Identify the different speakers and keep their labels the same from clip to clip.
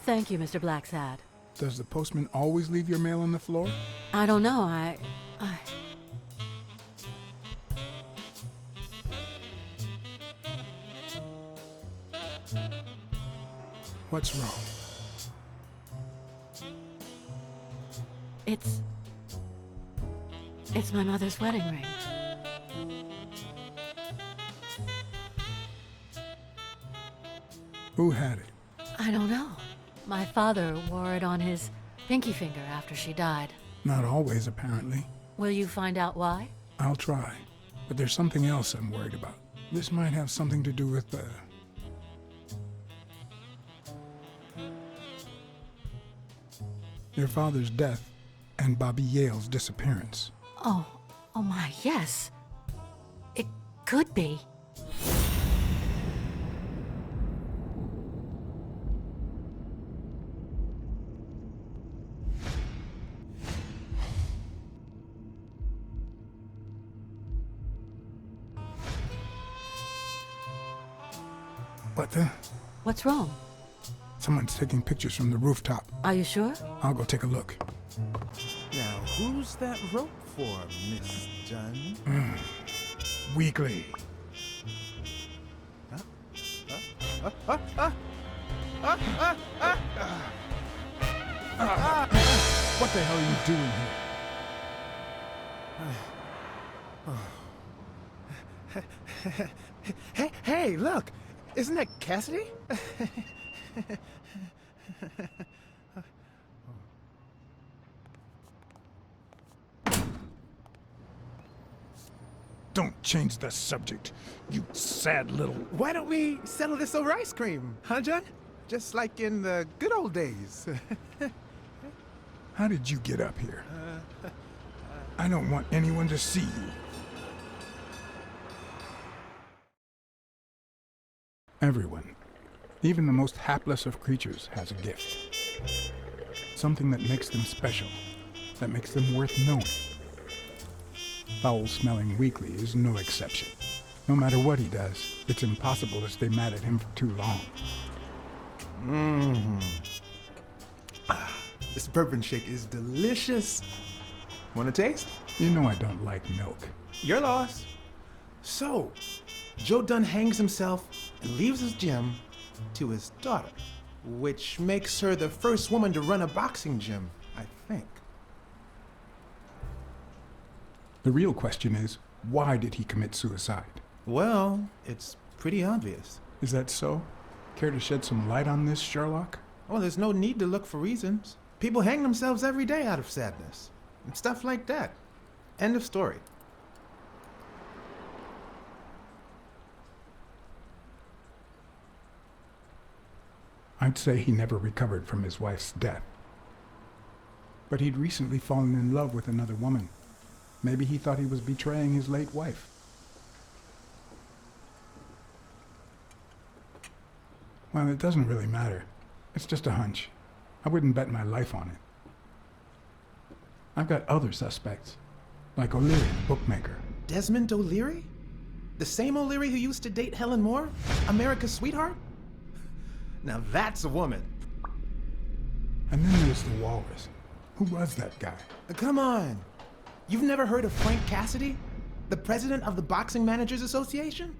Speaker 1: Thank you, Mr. Blacksad.
Speaker 2: Does the postman always leave your mail on the floor?
Speaker 1: I don't know,
Speaker 2: What's wrong?
Speaker 1: It's my mother's wedding ring.
Speaker 2: Who had it?
Speaker 1: I don't know. My father wore it on his pinky finger after she died.
Speaker 2: Not always, apparently.
Speaker 1: Will you find out why?
Speaker 2: I'll try. But there's something else I'm worried about. This might have something to do with, your father's death and Bobby Yale's disappearance.
Speaker 1: Oh my, yes. It could be.
Speaker 2: What the?
Speaker 1: What's wrong?
Speaker 2: Someone's taking pictures from the rooftop.
Speaker 1: Are you sure?
Speaker 2: I'll go take a look.
Speaker 3: Now, who's that rope for, Miss Dunn?
Speaker 2: Weekly. What the hell are you doing here?
Speaker 3: Hey, look! Isn't that Cassidy?
Speaker 2: Don't change the subject, you sad little...
Speaker 3: Why don't we settle this over ice cream, huh, John? Just like in the good old days.
Speaker 2: How did you get up here? I don't want anyone to see you. Everyone, even the most hapless of creatures, has a gift. Something that makes them special, that makes them worth knowing. Foul-smelling Weekly is no exception. No matter what he does, it's impossible to stay mad at him for too long.
Speaker 3: This bourbon shake is delicious. Want a taste?
Speaker 2: You know I don't like milk.
Speaker 3: Your loss. So, Joe Dunn hangs himself and leaves his gym to his daughter, which makes her the first woman to run a boxing gym, I think.
Speaker 2: The real question is, why did he commit suicide?
Speaker 3: Well, it's pretty obvious.
Speaker 2: Is that so? Care to shed some light on this, Sherlock?
Speaker 3: Well, there's no need to look for reasons. People hang themselves every day out of sadness. And stuff like that. End of story.
Speaker 2: I'd say he never recovered from his wife's death. But he'd recently fallen in love with another woman. Maybe he thought he was betraying his late wife. Well, it doesn't really matter. It's just a hunch. I wouldn't bet my life on it. I've got other suspects, like O'Leary, the bookmaker.
Speaker 3: Desmond O'Leary? The same O'Leary who used to date Helen Moore? America's sweetheart? Now that's a woman.
Speaker 2: And then there's the Walrus. Who was that guy?
Speaker 3: Come on. You've never heard of Frank Cassidy? The president of the Boxing Managers Association?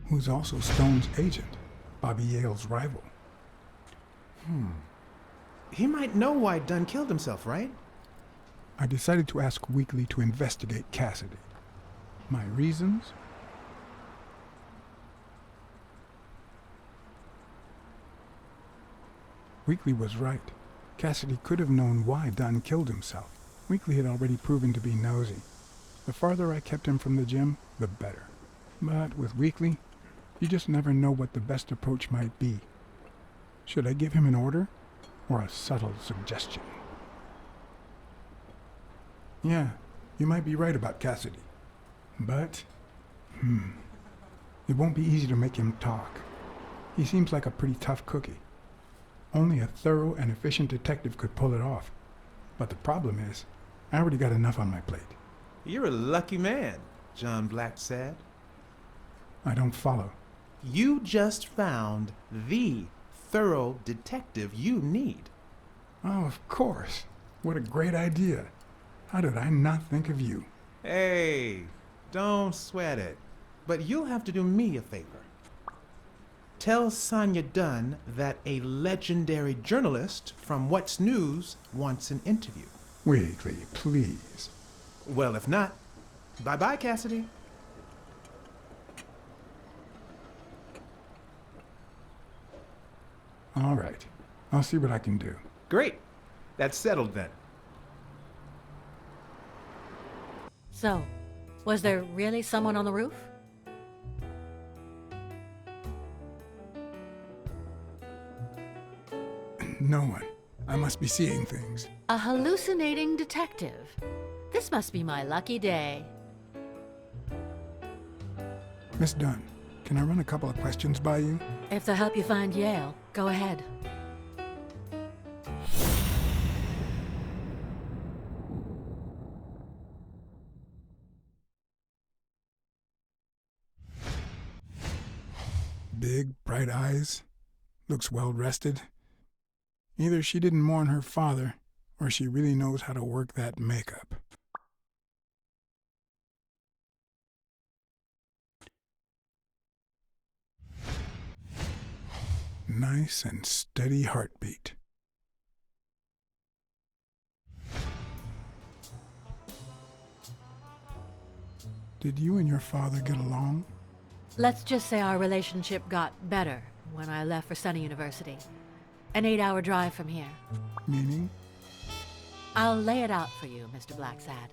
Speaker 2: Who's also Stone's agent, Bobby Yale's rival.
Speaker 3: He might know why Dunn killed himself, right?
Speaker 2: I decided to ask Weekly to investigate Cassidy. My reasons? Weekly was right. Cassidy could have known why Dunn killed himself. Weekly had already proven to be nosy. The farther I kept him from the gym, the better. But with Weekly, you just never know what the best approach might be. Should I give him an order, or a subtle suggestion? Yeah, you might be right about Cassidy. But, it won't be easy to make him talk. He seems like a pretty tough cookie. Only a thorough and efficient detective could pull it off. But the problem is, I already got enough on my plate.
Speaker 3: You're a lucky man, John Blacksad.
Speaker 2: I don't follow.
Speaker 3: You just found the thorough detective you need.
Speaker 2: Oh, of course. What a great idea. How did I not think of you?
Speaker 3: Hey, don't sweat it. But you'll have to do me a favor. Tell Sonia Dunn that a legendary journalist from What's News wants an interview.
Speaker 2: Weekly, please.
Speaker 3: Well, if not, bye-bye, Cassidy.
Speaker 2: All right. I'll see what I can do.
Speaker 3: Great. That's settled then.
Speaker 1: So, was there really someone on the roof?
Speaker 2: No one. I must be seeing things.
Speaker 1: A hallucinating detective. This must be my lucky day.
Speaker 2: Miss Dunn, can I run a couple of questions by you?
Speaker 1: If they'll help you find Yale, go ahead.
Speaker 2: Big, bright eyes. Looks well rested. Either she didn't mourn her father, or she really knows how to work that makeup. Nice and steady heartbeat. Did you and your father get along?
Speaker 1: Let's just say our relationship got better when I left for Sunny University. An 8-hour drive from here.
Speaker 2: Meaning?
Speaker 1: I'll lay it out for you, Mr. Blacksad.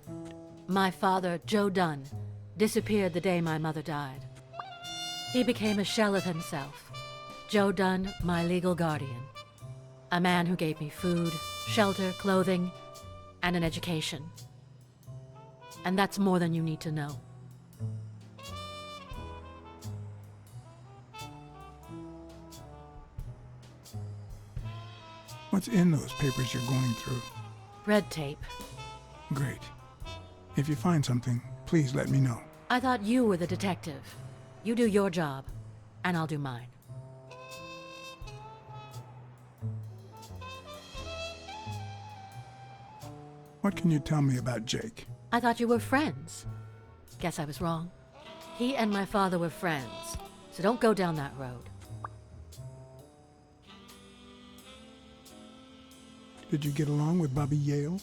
Speaker 1: My father, Joe Dunn, disappeared the day my mother died. He became a shell of himself. Joe Dunn, my legal guardian. A man who gave me food, shelter, clothing, and an education. And that's more than you need to know.
Speaker 2: What's in those papers you're going through?
Speaker 1: Red tape.
Speaker 2: Great. If you find something, please let me know.
Speaker 1: I thought you were the detective. You do your job, and I'll do mine.
Speaker 2: What can you tell me about Jake?
Speaker 1: I thought you were friends. Guess I was wrong. He and my father were friends, so don't go down that road.
Speaker 2: Did you get along with Bobby Yale?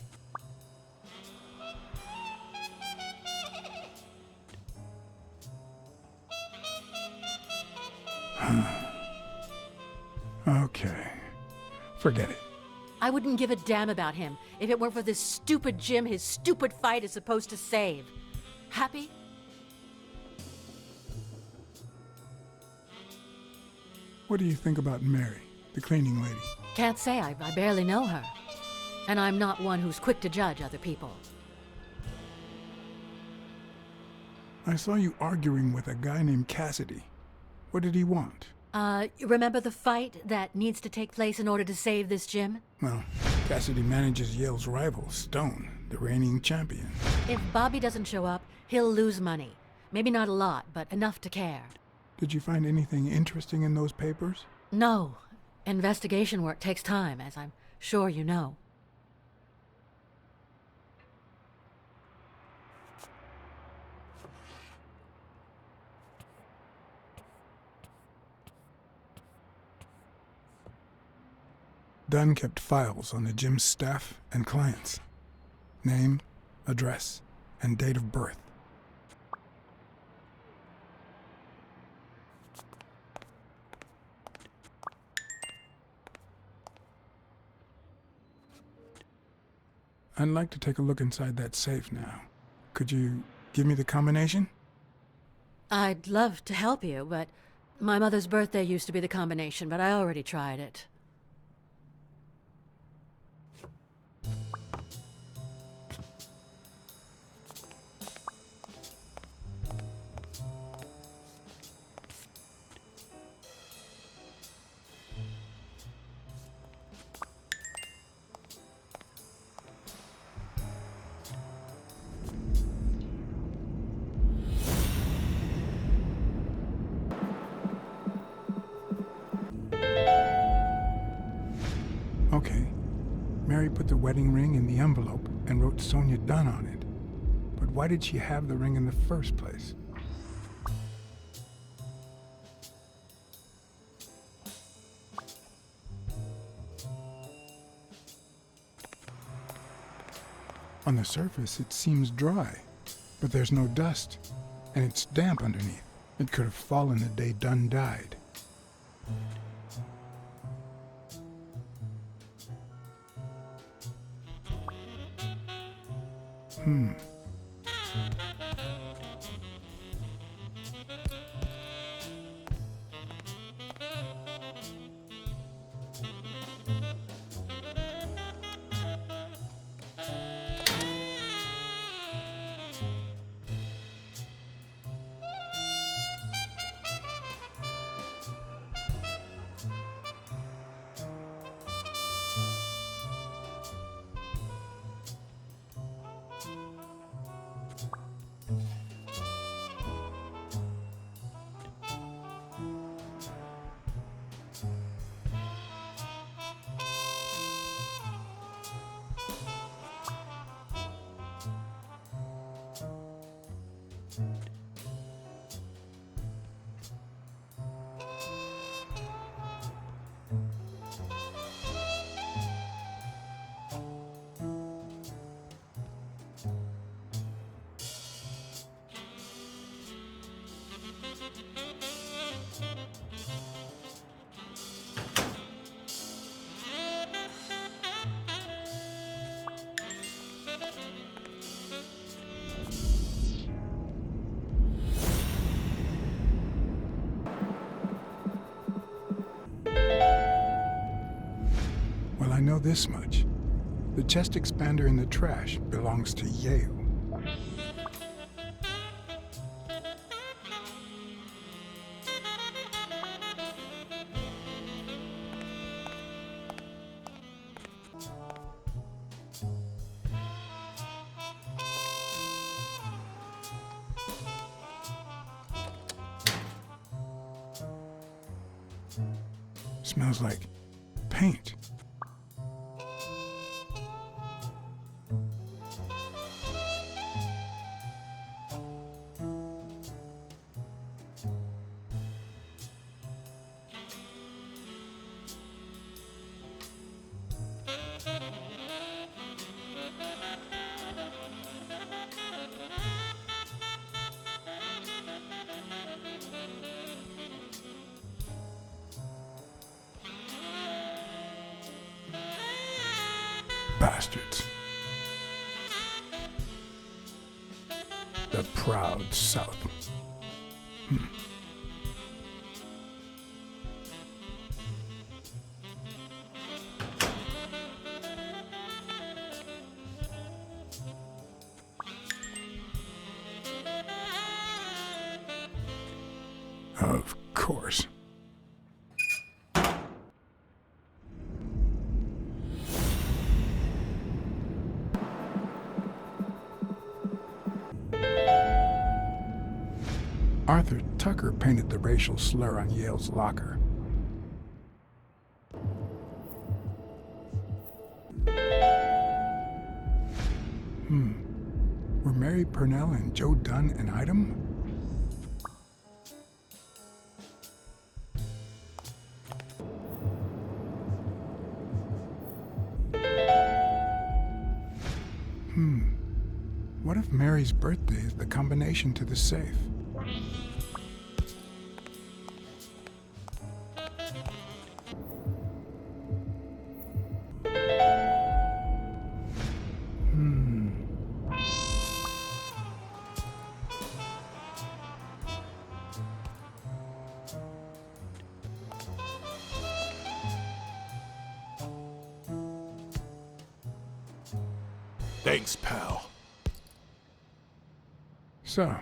Speaker 2: Okay. Forget it.
Speaker 1: I wouldn't give a damn about him if it weren't for this stupid Jim his stupid fight is supposed to save. Happy?
Speaker 2: What do you think about Mary, the cleaning lady?
Speaker 1: Can't say. I barely know her. And I'm not one who's quick to judge other people.
Speaker 2: I saw you arguing with a guy named Cassidy. What did he want?
Speaker 1: Remember the fight that needs to take place in order to save this Jim?
Speaker 2: Well, Cassidy manages Yale's rival, Stone, the reigning champion.
Speaker 1: If Bobby doesn't show up, he'll lose money. Maybe not a lot, but enough to care.
Speaker 2: Did you find anything interesting in those papers?
Speaker 1: No. Investigation work takes time, as I'm sure you know.
Speaker 2: Dunn kept files on the gym's staff and clients. Name, address, and date of birth. I'd like to take a look inside that safe now. Could you give me the combination?
Speaker 1: I'd love to help you, but my mother's birthday used to be the combination, but I already tried it.
Speaker 2: put the wedding ring in the envelope and wrote Sonia Dunn on it. But why did she have the ring in the first place? On the surface, it seems dry, but there's no dust, and it's damp underneath. It could have fallen the day Dunn died. Well, I know this much. The chest expander in the trash belongs to Yale. Smells like paint. Bastards. The proud South. Of course. Arthur Tucker painted the racial slur on Yale's locker. Were Mary Purnell and Joe Dunn an item? What if Mary's birthday is the combination to the safe?
Speaker 4: Thanks, pal.
Speaker 2: So,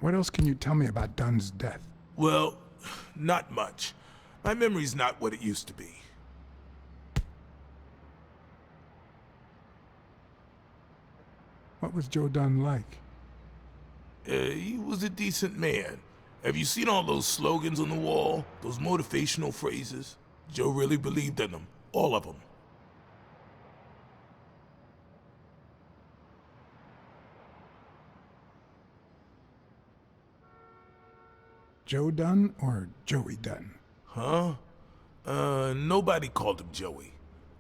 Speaker 2: what else can you tell me about Dunn's death?
Speaker 4: Well, not much. My memory's not what it used to be.
Speaker 2: What was Joe Dunn like?
Speaker 4: He was a decent man. Have you seen all those slogans on the wall? Those motivational phrases? Joe really believed in them. All of them.
Speaker 2: Joe Dunn or Joey Dunn?
Speaker 4: Huh? Nobody called him Joey.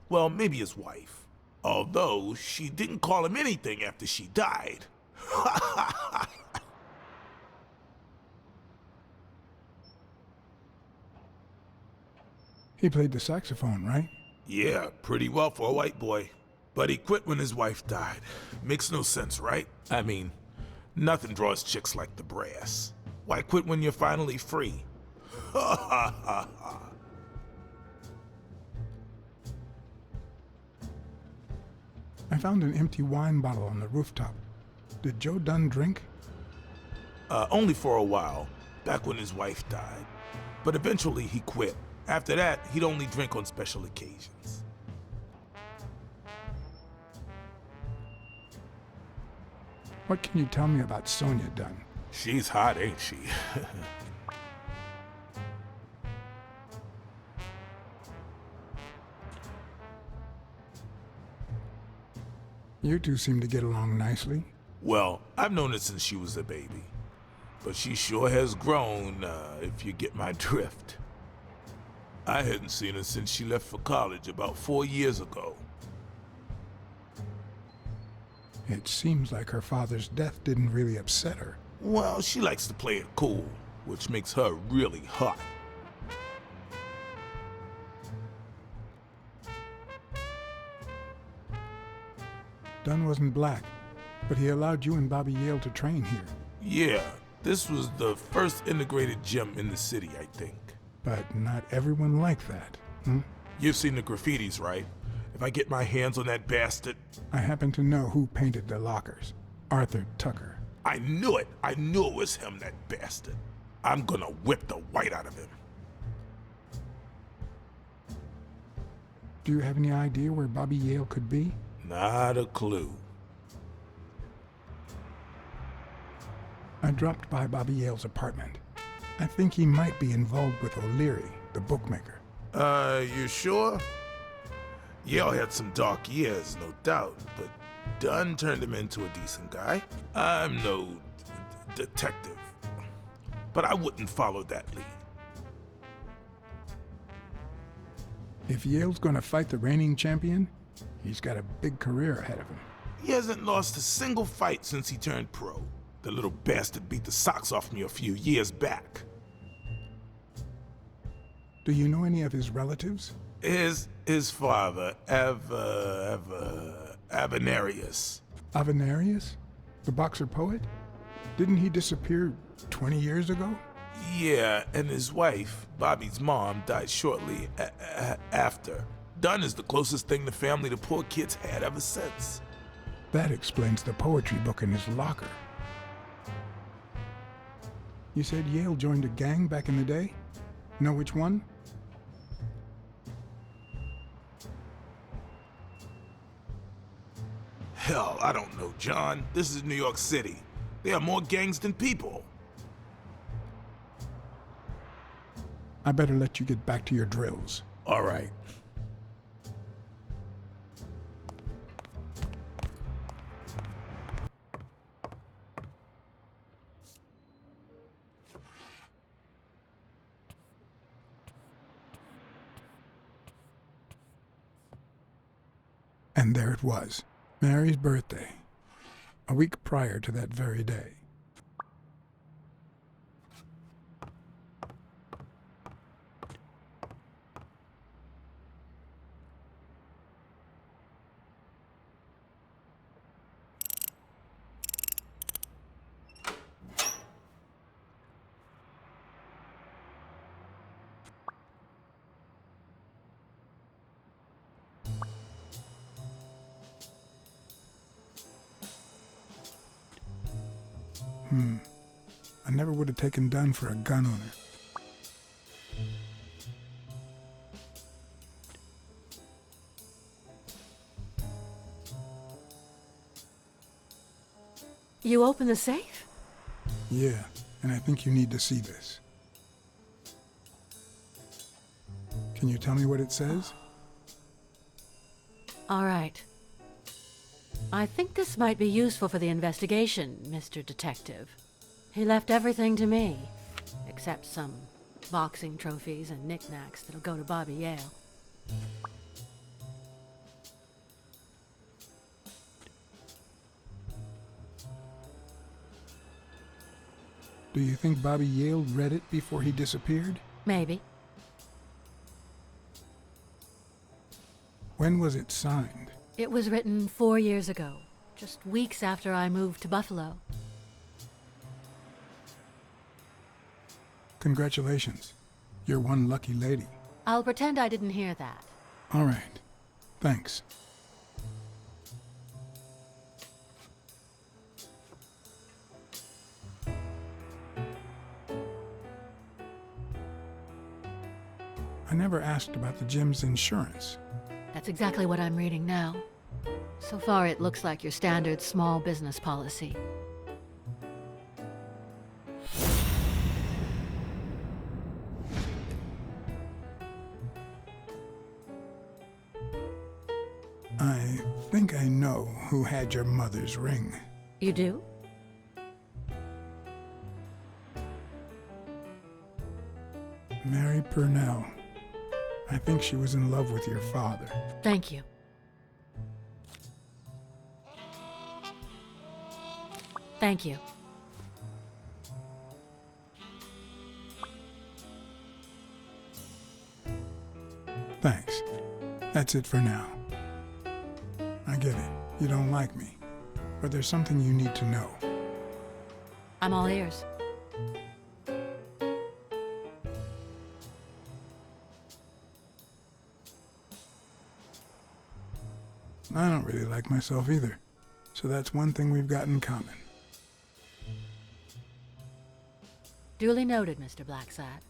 Speaker 4: Well, maybe his wife. Although, she didn't call him anything after she died.
Speaker 2: He played the saxophone, right?
Speaker 4: Yeah, pretty well for a white boy. But he quit when his wife died. Makes no sense, right? I mean, nothing draws chicks like the brass. Why quit when you're finally free? Ha ha ha ha.
Speaker 2: I found an empty wine bottle on the rooftop. Did Joe Dunn drink?
Speaker 4: Only for a while, back when his wife died. But eventually he quit. After that, he'd only drink on special occasions.
Speaker 2: What can you tell me about Sonia Dunn?
Speaker 4: She's hot, ain't she?
Speaker 2: You two seem to get along nicely.
Speaker 4: Well, I've known her since she was a baby. But she sure has grown, if you get my drift. I hadn't seen her since she left for college about 4 years ago.
Speaker 2: It seems like her father's death didn't really upset her.
Speaker 4: Well, she likes to play it cool, which makes her really hot.
Speaker 2: Dunn wasn't black, but he allowed you and Bobby Yale to train here.
Speaker 4: Yeah, this was the first integrated gym in the city, I think.
Speaker 2: But not everyone liked that, hmm?
Speaker 4: You've seen the graffitis, right? If I get my hands on that bastard...
Speaker 2: I happen to know who painted the lockers. Arthur Tucker.
Speaker 4: I knew it! I knew it was him, that bastard. I'm gonna whip the white out of him.
Speaker 2: Do you have any idea where Bobby Yale could be?
Speaker 4: Not a clue.
Speaker 2: I dropped by Bobby Yale's apartment. I think he might be involved with O'Leary, the bookmaker.
Speaker 4: You sure? Yale had some dark years, no doubt, but Dunn turned him into a decent guy. I'm no detective, but I wouldn't follow that lead.
Speaker 2: If Yale's gonna fight the reigning champion, he's got a big career ahead of him.
Speaker 4: He hasn't lost a single fight since he turned pro. The little bastard beat the socks off me a few years back.
Speaker 2: Do you know any of his relatives?
Speaker 4: His father, Avenarius.
Speaker 2: Avenarius? The boxer poet? Didn't he disappear 20 years ago?
Speaker 4: Yeah, and his wife, Bobby's mom, died shortly after. Dunn is the closest thing the family to poor kids had ever since.
Speaker 2: That explains the poetry book in his locker. You said Yale joined a gang back in the day? Know which one?
Speaker 4: Hell, I don't know, John. This is New York City. There are more gangs than people.
Speaker 2: I better let you get back to your drills.
Speaker 4: All right.
Speaker 2: And there it was, Mary's birthday, a week prior to that very day. I never would have taken Dunn for a gun owner.
Speaker 1: You open the safe?
Speaker 2: Yeah, and I think you need to see this. Can you tell me what it says?
Speaker 1: All right. I think this might be useful for the investigation, Mr. Detective. He left everything to me. except some boxing trophies and knickknacks that'll go to Bobby Yale.
Speaker 2: Do you think Bobby Yale read it before he disappeared?
Speaker 1: Maybe.
Speaker 2: When was it signed?
Speaker 1: It was written 4 years ago, just weeks after I moved to Buffalo.
Speaker 2: Congratulations. You're one lucky lady.
Speaker 1: I'll pretend I didn't hear that.
Speaker 2: All right. Thanks. I never asked about the gym's insurance.
Speaker 1: That's exactly what I'm reading now. So far, it looks like your standard small business policy.
Speaker 2: I think I know who had your mother's ring.
Speaker 1: You do?
Speaker 2: Mary Purnell. I think she was in love with your father.
Speaker 1: Thank you. Thank you.
Speaker 2: Thanks. That's it for now. I get it. You don't like me. But there's something you need to know.
Speaker 1: I'm all ears.
Speaker 2: I don't really like myself either. So that's one thing we've got in common.
Speaker 1: Duly noted, Mr. Blacksad.